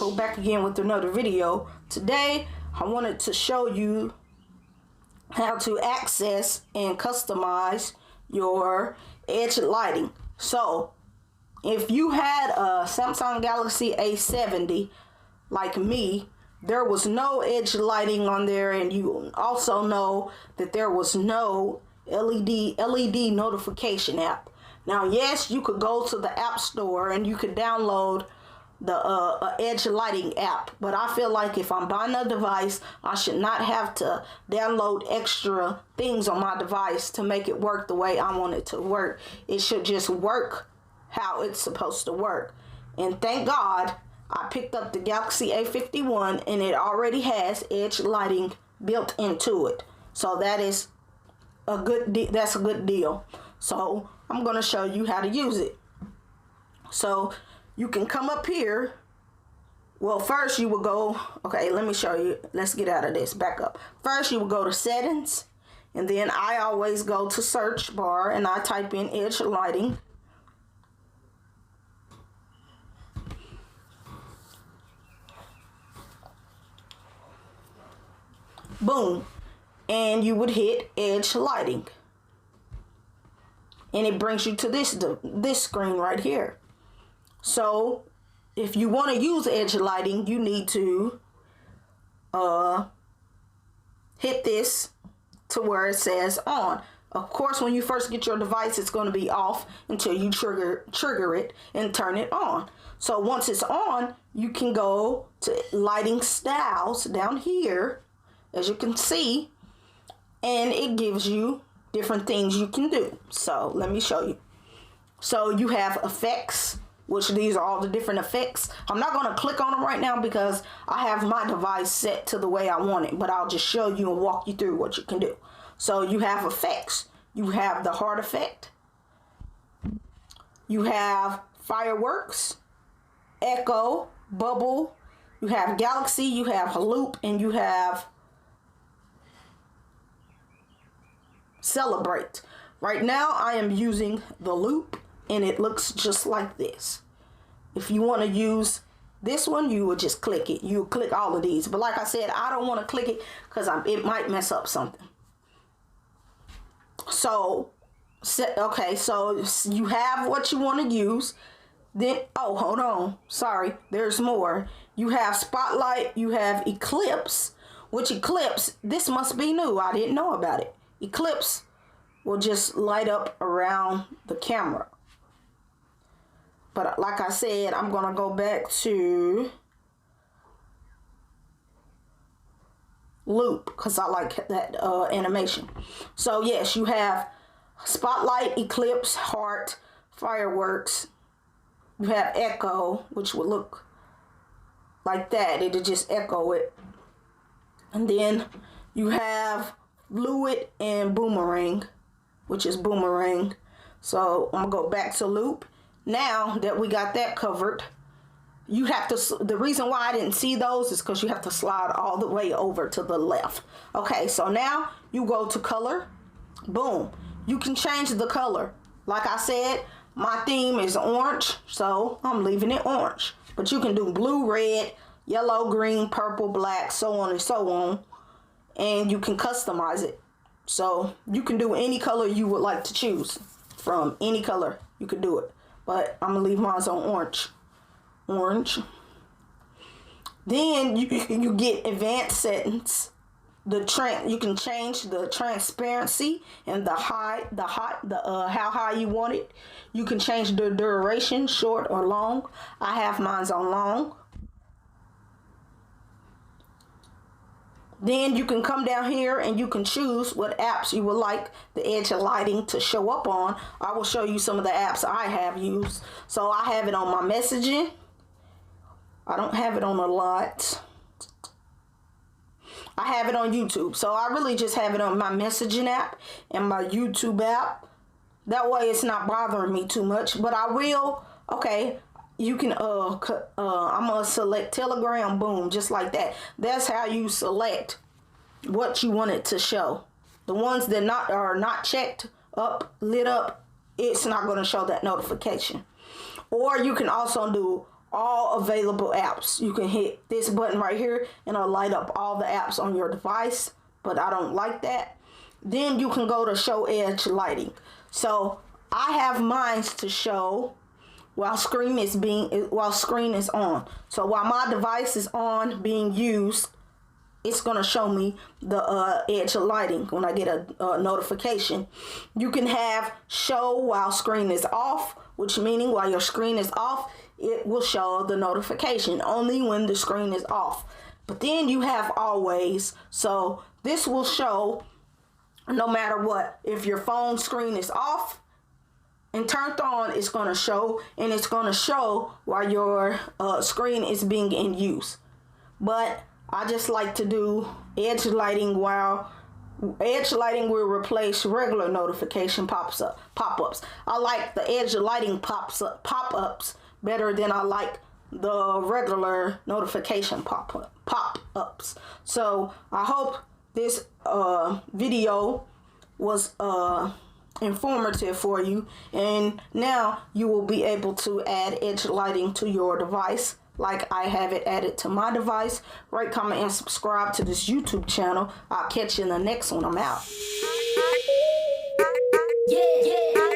Untitled, back again with another video. Today I wanted to show you how to access and customize your edge lighting. So if you had a Samsung Galaxy A70 like me, there was no edge lighting on there, and you also know that there was no LED notification app. Now, yes, you could go to the App Store and you could download the edge lighting app, but I feel like if I'm buying a device, I should not have to download extra things on my device to make it work the way I want it to work. It should just work how it's supposed to work. And thank God I picked up the Galaxy A51 and it already has edge lighting built into it. So that is a good deal. So I'm going to show you how to use it. So you can come up here. Well, first you will go, okay, let me show you. Let's get out of this, back up. First you will go to settings, and then I always go to search bar and I type in edge lighting. Boom. And you would hit edge lighting. And it brings you to this screen right here. So if you want to use edge lighting, you need to hit this to where it says on. Of course, when you first get your device, it's going to be off until you trigger it and turn it on. So once it's on, you can go to lighting styles down here, as you can see, and it gives you different things you can do. So let me show you. So you have effects, which these are all the different effects. I'm not going to click on them right now because I have my device set to the way I want it, but I'll just show you and walk you through what you can do. So you have effects. You have the heart effect. You have fireworks, echo, bubble. You have galaxy, you have loop, and you have celebrate. Right now I am using the loop, and it looks just like this. If you want to use this one, you would just click it. You click all of these, but like I said, I don't want to click it because it might mess up something. So okay, so you have what you want to use. Then, oh, hold on, sorry, there's more. You have spotlight, you have eclipse, which eclipse, this must be new, I didn't know about it. Eclipse will just light up around the camera. But like I said, I'm going to go back to loop because I like that animation. So yes, you have spotlight, eclipse, heart, fireworks. You have echo, which would look like that. It'll just echo it. And then you have fluid and boomerang, which is boomerang. So I'm gonna go back to loop. Now that we got that covered, you have to, the reason why I didn't see those is because you have to slide all the way over to the left. Okay, so now you go to color. Boom. You can change the color. Like I said, my theme is orange, so I'm leaving it orange. But you can do blue, red, yellow, green, purple, black, so on and so on. And you can customize it. So you can do any color you would like to choose from. Any color, you could do it. But I'm going to leave mine on orange. Orange. Then you get advanced settings. You can change the transparency and how high you want it. You can change the duration, short or long. I have mine on long. Then you can come down here and you can choose what apps you would like the edge of lighting to show up on. I will show you some of the apps I have used. So I have it on my messaging. I don't have it on a lot. I have it on YouTube. So I really just have it on my messaging app and my YouTube app. That way it's not bothering me too much. But I will, okay, you can, I'm going to select Telegram, boom, just like that. That's how you select what you want it to show. The ones that are not checked up, lit up, it's not going to show that notification. Or you can also do all available apps. You can hit this button right here and it'll light up all the apps on your device, but I don't like that. Then you can go to show edge lighting. So I have mine to show while screen is on. So while my device is on being used, it's gonna show me the edge lighting when I get a notification. You can have show while screen is off, which meaning while your screen is off, it will show the notification only when the screen is off. But then you have always, so this will show no matter what. If your phone screen is off and turned on, it's going to show, and it's going to show while your screen is being in use. But I just like to do edge lighting while edge lighting will replace regular notification pop-ups. I like the edge lighting pop-ups better than I like the regular notification pop-ups. So I hope this video was informative for you, and now you will be able to add edge lighting to your device like I have it added to my device. Rate, comment, and subscribe to this YouTube channel. I'll catch you in the next one. I'm out. Yeah.